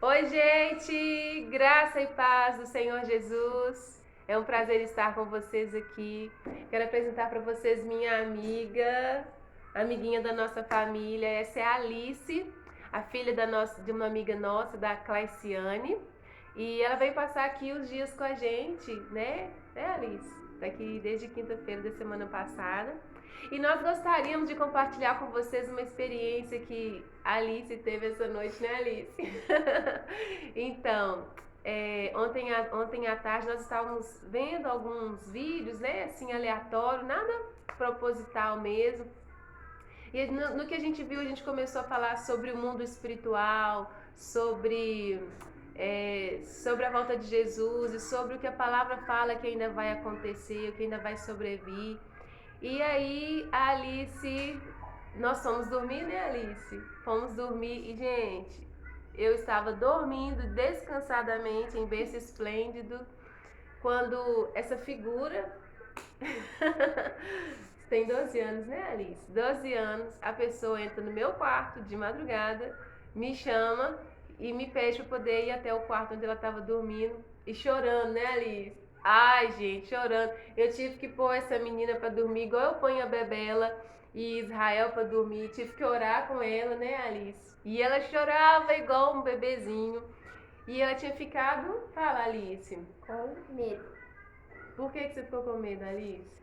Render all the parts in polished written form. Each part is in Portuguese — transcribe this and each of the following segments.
Oi, gente! Graça e paz do Senhor Jesus. É um prazer estar com vocês aqui. Quero apresentar para vocês minha amiga, amiguinha da nossa família. Essa é a Alice, a filha de uma amiga nossa, da Claiciane. E ela veio passar aqui os dias com a gente, né? Alice? Tá aqui desde quinta-feira da semana passada. E nós gostaríamos de compartilhar com vocês uma experiência que a Alice teve essa noite, né, Alice? Então, ontem à tarde nós estávamos vendo alguns vídeos, né, assim, aleatório, nada proposital mesmo. E no que a gente viu, a gente começou a falar sobre o mundo espiritual, sobre a volta de Jesus e sobre o que a palavra fala que ainda vai acontecer, o que ainda vai sobrevir. E aí, a Alice, nós fomos dormir, né, Alice? Fomos dormir e, gente, eu estava dormindo descansadamente em berço esplêndido quando essa figura. Tem 12 anos, né, Alice? 12 anos, a pessoa entra no meu quarto de madrugada, me chama e me pede para poder ir até o quarto onde ela estava dormindo e chorando, né, Alice? Ai, gente, chorando. Eu tive que pôr essa menina para dormir igual eu ponho a Bebela e Israel para dormir. Tive que orar com ela, né, Alice? E ela chorava igual um bebezinho. E ela tinha ficado. Fala, Alice. Com medo. Por que você ficou com medo, Alice?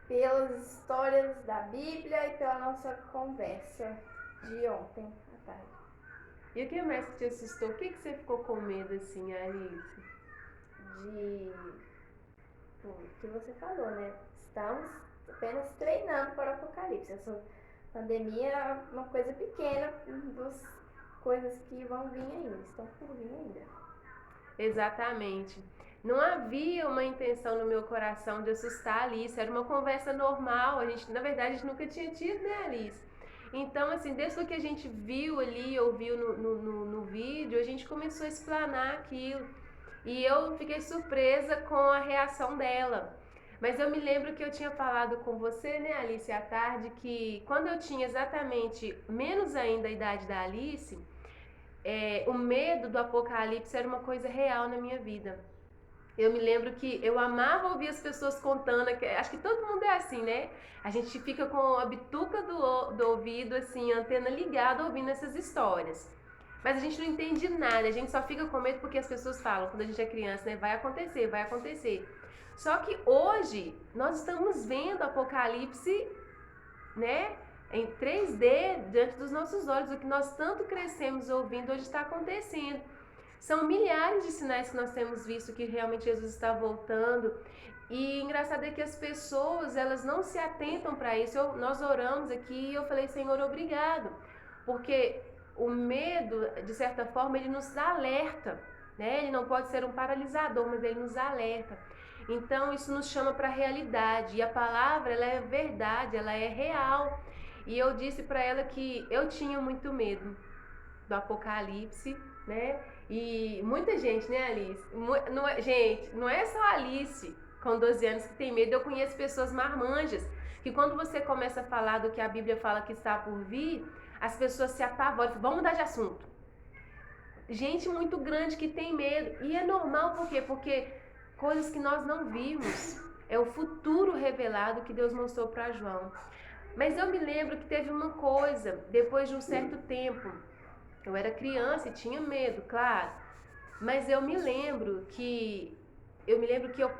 Pelas histórias da Bíblia e pela nossa conversa de ontem à tarde. E o que mais que te assustou? O que você ficou com medo assim, Alice? De tudo que você falou, né? Estamos apenas treinando para o Apocalipse. Essa pandemia é uma coisa pequena das coisas que vão vir ainda, estão por vir ainda. Exatamente. Não havia uma intenção no meu coração de assustar a Alice, era uma conversa normal. Na verdade, a gente nunca tinha tido, né, Alice? Então, assim, desde o que a gente viu ali, ouviu no vídeo, a gente começou a explanar aquilo. E eu fiquei surpresa com a reação dela. Mas eu me lembro que eu tinha falado com você, né, Alice, à tarde, que quando eu tinha exatamente menos ainda a idade da Alice, o medo do apocalipse era uma coisa real na minha vida. Eu me lembro que eu amava ouvir as pessoas contando, acho que todo mundo é assim, né? A gente fica com a bituca do ouvido, assim, a antena ligada, ouvindo essas histórias. Mas a gente não entende nada, a gente só fica com medo porque as pessoas falam, quando a gente é criança, né? Vai acontecer, vai acontecer. Só que hoje nós estamos vendo Apocalipse, né? Em 3D diante dos nossos olhos, o que nós tanto crescemos ouvindo hoje está acontecendo. São milhares de sinais que nós temos visto que realmente Jesus está voltando. E engraçado é que as pessoas, elas não se atentam para isso. Nós oramos aqui e eu falei, Senhor, obrigado. Porque o medo, de certa forma, ele nos alerta, né? Ele não pode ser um paralisador, mas ele nos alerta. Então, isso nos chama para a realidade. E a palavra, ela é verdade, ela é real. E eu disse para ela que eu tinha muito medo do apocalipse, né? E muita gente, né, Alice? Gente, não é só a Alice com 12 anos que tem medo. Eu conheço pessoas marmanjas que quando você começa a falar do que a Bíblia fala que está por vir, as pessoas se apavoram. Vamos mudar de assunto. Gente muito grande que tem medo. E é normal, por quê? Porque coisas que nós não vimos. É o futuro revelado que Deus mostrou para João. Mas eu me lembro que teve uma coisa, depois de um certo tempo, eu era criança e tinha medo, claro. Mas eu me lembro que eu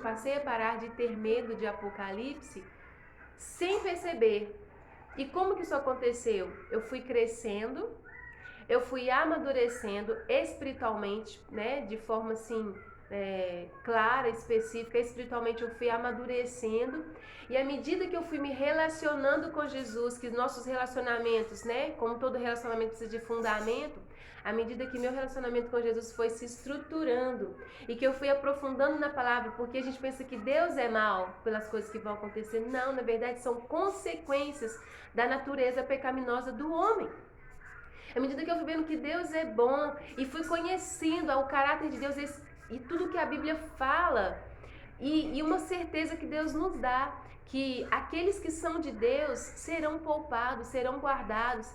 passei a parar de ter medo de Apocalipse sem perceber. E como que isso aconteceu? Eu fui crescendo, eu fui amadurecendo espiritualmente, né, de forma assim clara, específica. Espiritualmente eu fui amadurecendo, e à medida que eu fui me relacionando com Jesus, que nossos relacionamentos, né, como todo relacionamento precisa de fundamento, à medida que meu relacionamento com Jesus foi se estruturando e que eu fui aprofundando na palavra, porque a gente pensa que Deus é mal pelas coisas que vão acontecer. Não, na verdade são consequências da natureza pecaminosa do homem. À medida que eu fui vendo que Deus é bom e fui conhecendo o caráter de Deus e tudo que a Bíblia fala, e uma certeza que Deus nos dá, que aqueles que são de Deus serão poupados, serão guardados.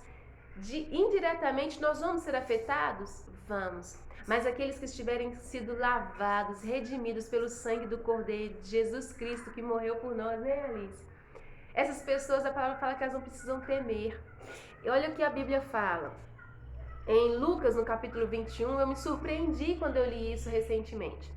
indiretamente nós vamos ser afetados? Vamos. Mas aqueles que estiverem sido lavados, redimidos pelo sangue do Cordeiro de Jesus Cristo, que morreu por nós, né, Alice? Essas pessoas, a palavra fala que elas não precisam temer. E olha o que a Bíblia fala. Em Lucas, no capítulo 21, eu me surpreendi quando eu li isso recentemente.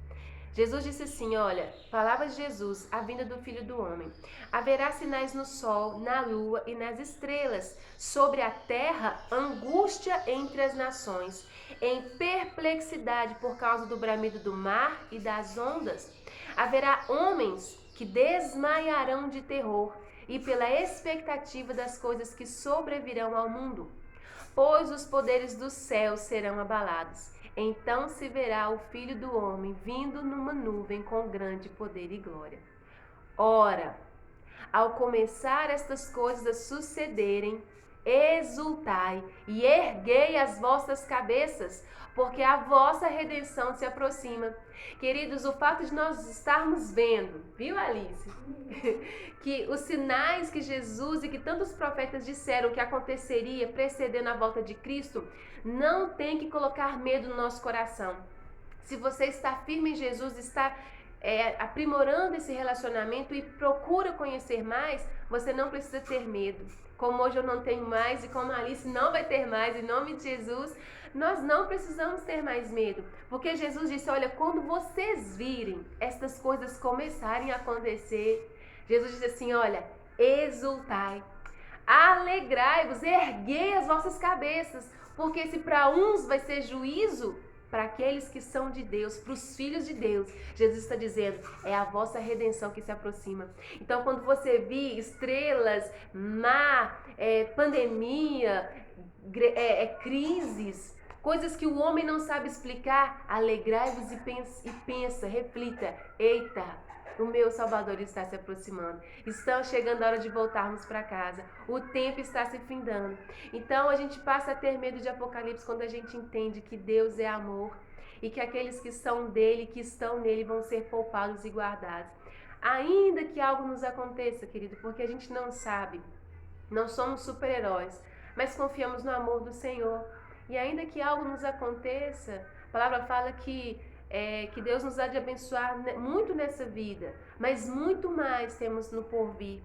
Jesus disse assim, olha, palavras de Jesus, a vinda do Filho do Homem. Haverá sinais no sol, na lua e nas estrelas. Sobre a terra, angústia entre as nações, em perplexidade por causa do bramido do mar e das ondas. Haverá homens que desmaiarão de terror e pela expectativa das coisas que sobrevirão ao mundo. Pois os poderes do céu serão abalados. Então se verá o Filho do Homem vindo numa nuvem com grande poder e glória. Ora, ao começar estas coisas a sucederem, exultai e erguei as vossas cabeças, porque a vossa redenção se aproxima. Queridos, o fato de nós estarmos vendo, viu, Alice? Que os sinais que Jesus e que tantos profetas disseram que aconteceria precedendo a volta de Cristo, não tem que colocar medo no nosso coração. Se você está firme em Jesus, está aprimorando esse relacionamento e procura conhecer mais, você não precisa ter medo. Como hoje eu não tenho mais e como a Alice não vai ter mais, em nome de Jesus, nós não precisamos ter mais medo. Porque Jesus disse, olha, quando vocês virem estas coisas começarem a acontecer, Jesus disse assim, olha, exultai, alegrai-vos, erguei as vossas cabeças, porque se para uns vai ser juízo, para aqueles que são de Deus, para os filhos de Deus, Jesus está dizendo, é a vossa redenção que se aproxima. Então, quando você vir estrelas, mar, pandemia, crises, coisas que o homem não sabe explicar, alegrai-vos e pensa, reflita, eita, o meu Salvador está se aproximando. Está chegando a hora de voltarmos para casa. O tempo está se findando. Então a gente passa a ter medo de Apocalipse quando a gente entende que Deus é amor e que aqueles que são dele, que estão nele, vão ser poupados e guardados. Ainda que algo nos aconteça, querido, porque a gente não sabe, não somos super-heróis, mas confiamos no amor do Senhor. E ainda que algo nos aconteça, a palavra fala que Deus nos há de abençoar muito nessa vida, mas muito mais temos no porvir.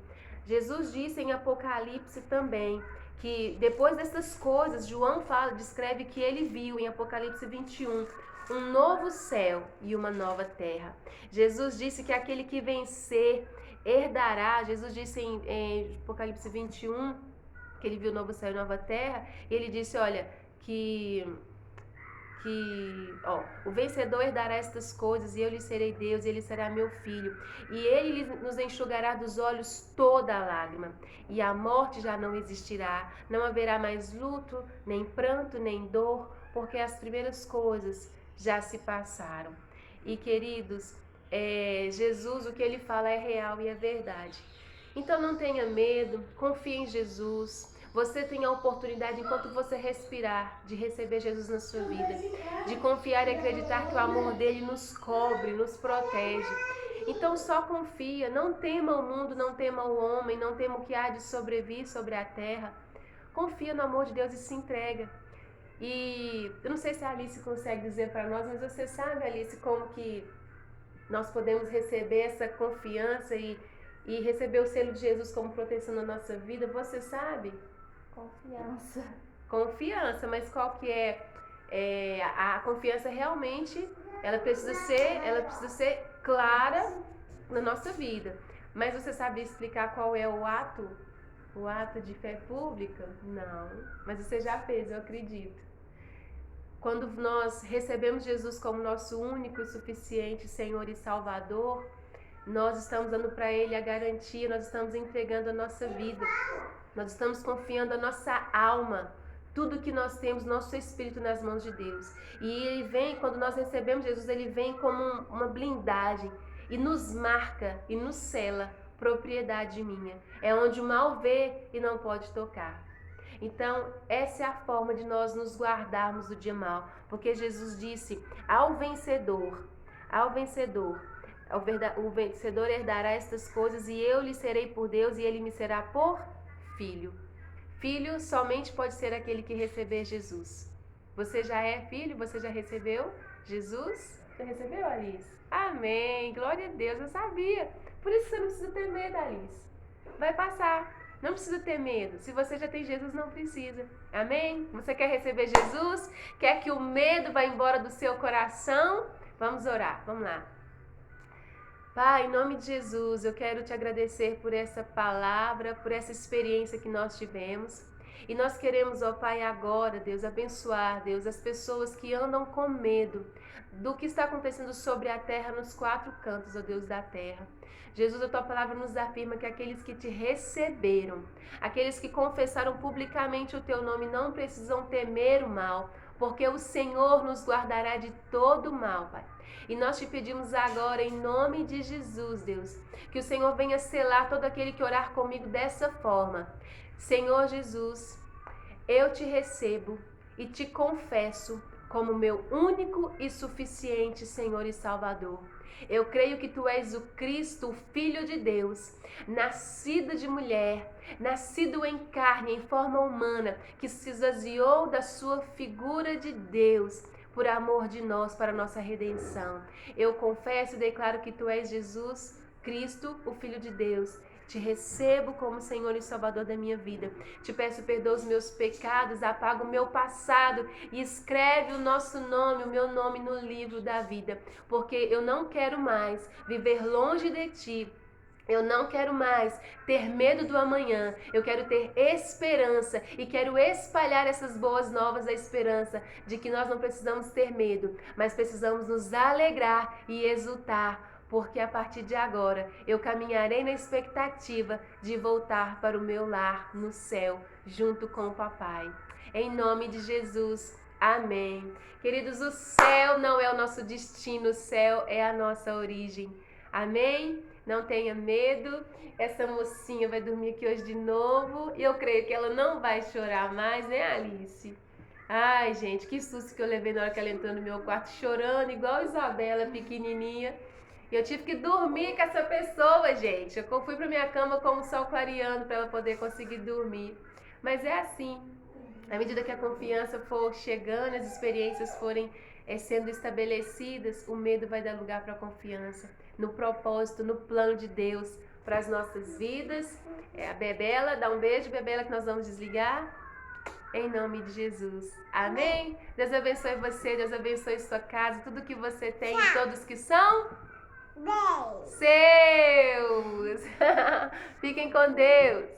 Jesus disse em Apocalipse também que depois dessas coisas, João descreve que ele viu em Apocalipse 21 um novo céu e uma nova terra. Jesus disse que aquele que vencer herdará. Jesus disse em Apocalipse 21 que ele viu o novo céu e nova terra, e ele disse, olha, o vencedor herdará estas coisas, e eu lhe serei Deus, e ele será meu filho, e ele nos enxugará dos olhos toda a lágrima, e a morte já não existirá, não haverá mais luto, nem pranto, nem dor, porque as primeiras coisas já se passaram. E queridos, Jesus, o que ele fala é real e é verdade. Então não tenha medo, confie em Jesus. Você tem a oportunidade, enquanto você respirar, de receber Jesus na sua vida, de confiar e acreditar que o amor dele nos cobre, nos protege. Então só confia, não tema o mundo, não tema o homem, não tema o que há de sobrevir sobre a terra. Confia no amor de Deus e se entrega. E eu não sei se a Alice consegue dizer para nós, mas você sabe, Alice, como que nós podemos receber essa confiança e receber o selo de Jesus como proteção na nossa vida? Você sabe? Confiança, mas qual que a confiança realmente, ela precisa ser clara na nossa vida. Mas você sabe explicar qual é o ato de fé pública? Não, mas você já fez, eu acredito. Quando nós recebemos Jesus como nosso único e suficiente Senhor e Salvador, nós estamos dando para Ele a garantia, nós estamos entregando a nossa vida. Nós estamos confiando a nossa alma, tudo que nós temos, nosso espírito nas mãos de Deus. E ele vem, quando nós recebemos Jesus, ele vem como uma blindagem e nos marca e nos sela, propriedade minha. É onde o mal vê e não pode tocar. Então, essa é a forma de nós nos guardarmos do dia mal. Porque Jesus disse, o vencedor herdará estas coisas e eu lhe serei por Deus e ele me será por filho. Filho somente pode ser aquele que receber Jesus. Você já é filho? Você já recebeu Jesus? Você recebeu, Alice? Amém! Glória a Deus, eu sabia. Por isso você não precisa ter medo, Alice. Vai passar. Não precisa ter medo. Se você já tem Jesus, não precisa. Amém? Você quer receber Jesus? Quer que o medo vá embora do seu coração? Vamos orar. Vamos lá. Pai, em nome de Jesus, eu quero te agradecer por essa palavra, por essa experiência que nós tivemos. E nós queremos, ó Pai, agora, Deus, abençoar, Deus, as pessoas que andam com medo do que está acontecendo sobre a terra, nos quatro cantos, ó Deus da terra. Jesus, a tua palavra nos afirma que aqueles que te receberam, aqueles que confessaram publicamente o teu nome, não precisam temer o mal, porque o Senhor nos guardará de todo mal, Pai. E nós te pedimos agora, em nome de Jesus, Deus, que o Senhor venha selar todo aquele que orar comigo dessa forma. Senhor Jesus, eu te recebo e te confesso como meu único e suficiente Senhor e Salvador. Eu creio que tu és o Cristo, o Filho de Deus, nascido de mulher, nascido em carne, em forma humana, que se esvaziou da sua figura de Deus, por amor de nós, para a nossa redenção. Eu confesso e declaro que tu és Jesus Cristo, o Filho de Deus. Te recebo como Senhor e Salvador da minha vida. Te peço perdão os meus pecados, apaga o meu passado e escreve o nosso nome, o meu nome no livro da vida. Porque eu não quero mais viver longe de ti. Eu não quero mais ter medo do amanhã, eu quero ter esperança e quero espalhar essas boas novas da esperança de que nós não precisamos ter medo, mas precisamos nos alegrar e exultar, porque a partir de agora eu caminharei na expectativa de voltar para o meu lar no céu, junto com o papai. Em nome de Jesus, amém. Queridos, o céu não é o nosso destino, o céu é a nossa origem. Amém? Não tenha medo, essa mocinha vai dormir aqui hoje de novo e eu creio que ela não vai chorar mais, né, Alice? Ai, gente, que susto que eu levei na hora que ela entrou no meu quarto chorando, igual Isabela, pequenininha. E eu tive que dormir com essa pessoa, gente. Eu fui pra minha cama com o sol clareando para ela poder conseguir dormir. Mas é assim, à medida que a confiança for chegando, as experiências forem sendo estabelecidas, o medo vai dar lugar para a confiança no propósito, no plano de Deus para as nossas vidas. A Bebela, dá um beijo, Bebela, que nós vamos desligar. Em nome de Jesus. Amém? Deus abençoe você, Deus abençoe sua casa, tudo que você tem e todos que são seus. Fiquem com Deus.